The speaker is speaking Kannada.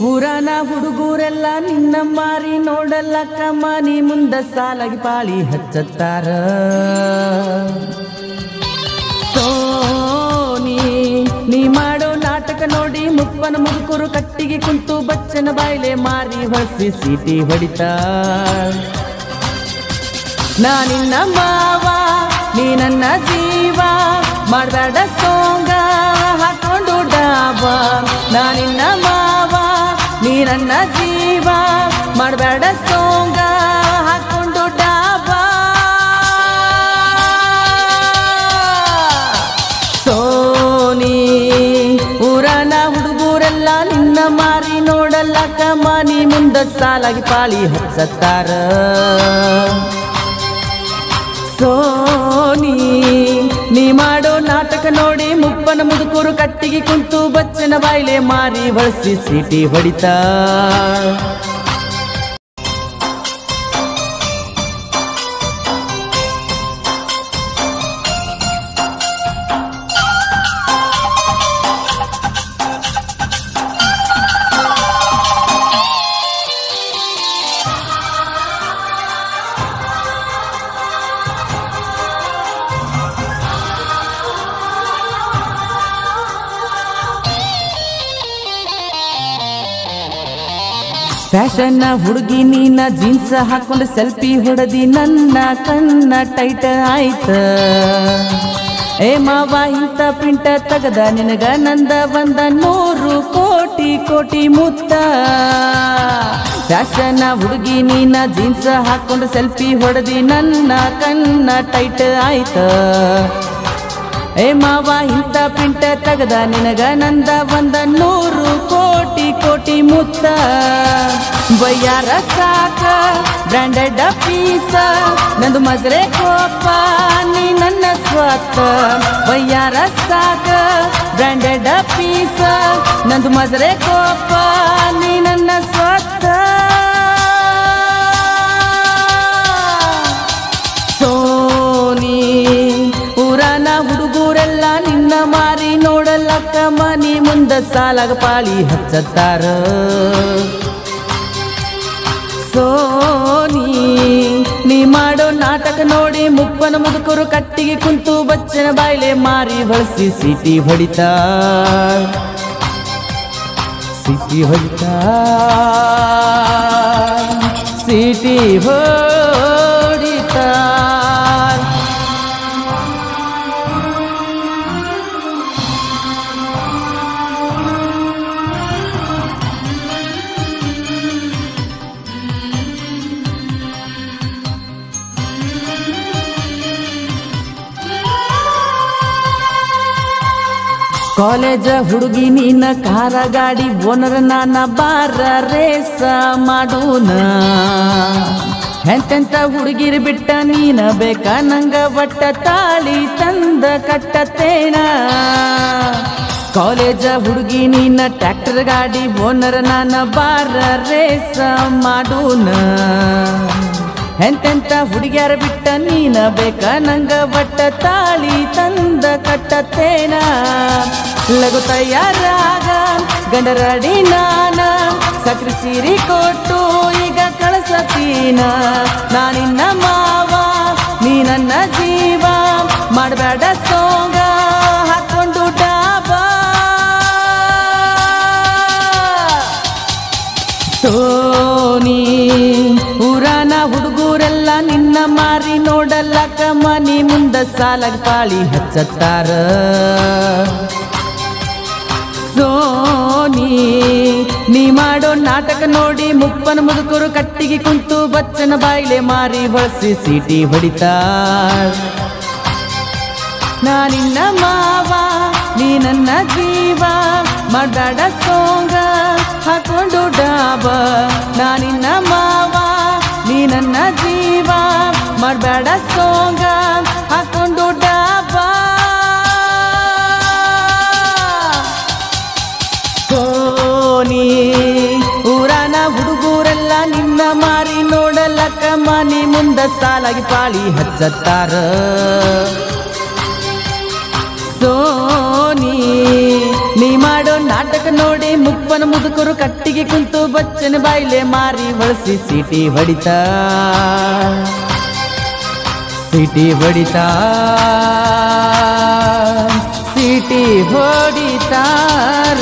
ಊರನ ಹುಡುಗರೆಲ್ಲ ನಿನ್ನ ಮಾರಿ ನೋಡಲ್ಲ ಕಮಾನಿ ಮುಂದ ಸಾಲಾಗಿ ಪಾಳಿ ಹಚ್ಚತ್ತಾರ ಸೋನಿ ನೀ ಮಾಡೋ ನಾಟಕ ನೋಡಿ ಮುಪ್ಪನ ಮುದುಕರು ಕಟ್ಟಿಗೆ ಕುಂತು ಬಚ್ಚನ ಬಾಯ್ಲೆ ಮಾರಿ ಹೊಸಿ ಸೀಟಿ ಹೊಡಿತಾ ನಾ ನಿನ್ನ ಮಾವ ನೀ ನನ್ನ ಜೀವ ಮಾಡಬೇಡ ಸೋಂಗ ಹಾಕೊಂಡು ಡಾಬ ನಾ ನಿನ್ನ ಮಾವ ನೀ ನನ್ನ ಜೀವ ಮಾಡಬೇಡ ಸೋಂಗ ಹಾಕೊಂಡು ಡಾಬ ಸೋನಿ ಊರನ ಹುಡುಗರೆಲ್ಲ ನಿನ್ನ ಮಾರಿ ನೋಡಲ್ಲ ಕಮಾನಿ ಮುಂದ ಸಾಲಾಗಿ ಪಾಳಿ ಹಚ್ಚತ್ತಾರ ಸೋನಿ ನೀ ಮಾಡೋ ನಾಟಕ ನೋಡಿ ಮುಪ್ಪನ ಮುದುಕರು ಕಟ್ಟಿಗೆ ಕುಂತು ಬಚ್ಚನ ಬಾಯ್ಲೆ ಮಾರಿ ಬಳಸಿ ಸೀಟಿ ಹೊಡಿತಾ ಫ್ಯಾಷನ್ನ ಹುಡುಗಿ ನೀನ ಜೀನ್ಸ್ ಹಾಕೊಂಡು ಸೆಲ್ಫಿ ಹೊಡೆದಿ ನನ್ನ ಕಣ್ಣ ಟೈಟ್ ಆಯ್ತ ಏ ಮಾವ ಇಂಥ ಪ್ರಿಂಟ ತಗದ ನಿನಗ ನಂದ ಬಂದ 100 ಕೋಟಿ ಕೋಟಿ ಮುತ್ತ ಫ್ಯಾಷನ್ನ ಹುಡುಗಿ ನೀನ ಜೀನ್ಸ್ ಹಾಕೊಂಡು ಸೆಲ್ಫಿ ಹೊಡೆದಿ ನನ್ನ ಕಣ್ಣ ಟೈಟ್ ಆಯ್ತ ಏ ಮಾವ ಇಂಥ ಪ್ರಿಂಟ ತಗದ ನಿನಗ ನಂದ ಬಂದ 100 ಕೋಟಿ ಕೋಟಿ ಮುತ್ತ ಬಯ್ಯಾರ ಸಾಕ ಬ್ರ್ಯಾಂಡೆಡ್ ಪೀಸ ನಂದು ಮಜರೆ ಕೋಪ ನೀ ನನ್ನ ಸ್ವತ್ತ ಬಯ್ಯಾರ ಸಾಕ ಬ್ರ್ಯಾಂಡೆಡ್ ಪೀಸ ನಂದು ಮಜರೆ ಕೋಪ ನೀ ನನ್ನ ಸ್ವತ್ತ ಸೋನಿ ಊರನ ಹುಡುಗರೆಲ್ಲ ನಿನ್ನ ಮಾರಿ ನೋಡಲ್ಲ ಕಮಾನಿ ಮುಂದ ಸಾಲಾಗ ಪಾಳಿ ಹಚ್ಚತ್ತಾರ ಸೋನಿ ನೀ ಮಾಡೋ ನಾಟಕ ನೋಡಿ ಮುಪ್ಪನ ಮುದುಕರು ಕಟ್ಟಿಗೆ ಕುಂತು ಬಚ್ಚನ ಬಾಯ್ಲೆ ಮಾರಿ ಬಳಸಿ ಸೀಟಿ ಹೊಡಿತಾ ಸೀಟಿ ಹೊಡಿತಾ ಸೀಟಿ ಹೊಡಿತಾ ಕಾಲೇಜ ಹುಡುಗಿ ನೀನ ಕಾರ ಗಾಡಿ ಓನರ್ ನಾನ ಬಾರ ರೇಸ ಮಾಡೂನ ಎಂತೆಂತ ಹುಡುಗಿರ್ ಬಿಟ್ಟ ನೀನ ಬೇಕ ನಂಗ ಒಟ್ಟ ತಾಳಿ ತಂದ ಕಟ್ಟತೇನ ಕಾಲೇಜ ಹುಡುಗಿ ನೀನ ಟ್ರ್ಯಾಕ್ಟರ್ ಗಾಡಿ ಓನರ್ ನಾನ ಬಾರ ರೇಸ ಮಾಡೂನ ಎಂತೆಂತ ಹುಡುಗ್ಯಾರ ಬಿಟ್ಟ ನೀನ ಬೇಕ ನಂಗ ಒಟ್ಟ ತಾಳಿ ತಂದ ಕಟ್ಟತೇನ ಲಗು ತಯಾರಾಗ ಗಂಡರಡಿ ನಾನ ಸಕ್ರಿ ಸೀರಿ ಕೊಟ್ಟು ಈಗ ಕಳಸತೀನ ನಾನಿನ್ನ ಮಾವ ನೀ ನನ್ನ ಜೀವ ಮಾಡಬೇಡ ಸೋಂಗ ಹಾಕೊಂಡು ಡಾಬಾ ಸೋನಿ ಊರನ ಹುಡುಗರೆಲ್ಲ ನಿನ್ನ ಮಾರಿ ನೋಡಲ್ಲ ಕಮಾನಿ ಮುಂದ ಸಾಲಾಗಿ ಪಾಳಿ ಹಚ್ಚತ್ತಾರ ಸೋನಿ ನೀ ಮಾಡೋ ನಾಟಕ ನೋಡಿ ಮುಪ್ಪನ ಮುದುಕರು ಕಟ್ಟಿಗೆ ಕುಂತು ಬಚ್ಚನ ಬಾಯ್ಲೆ ಮಾರಿ ಬಳಸಿ ಸೀಟಿ ಹೊಡಿತಾ ನಾ ನಿನ್ನ ಮಾವ ನೀ ನನ್ನ ಜೀವ ಮಾಡಬೇಡ ಸೋಂಗ ಹಾಕೊಂಡು ಡಾಬ ನಾ ನಿನ್ನ ಮಾವ ನೀ ನನ್ನ ಜೀವ ಮಾಡಬೇಡ ಸೋಂಗ ಹಾಕೊಂಡು ಡಾಬ ಸೋನಿ ಊರನ ಹುಡುಗರೆಲ್ಲ ನಿನ್ನ ಮಾರಿ ನೋಡಲ್ಲ ಕಮಾನಿ ಮುಂದ ಸಾಲಾಗಿ ಪಾಳಿ ಹಚ್ಚತ್ತಾರ ಸೋನಿ ನೀ ಮಾಡೋ ನಾಟಕ ನೋಡಿ ಮುಪ್ಪನ ಮುದುಕರು ಕಟ್ಟಿಗೆ ಕುಂತು ಬಚ್ಚನ ಬಾಯಿಲೆ ಮಾರಿ ಬಳಸಿ ಸೀಟಿ ಹೊಡಿತಾ ಸೀಟಿ ಹೊಡಿತಾ ಸೀಟಿ ಹೊಡಿತಾರ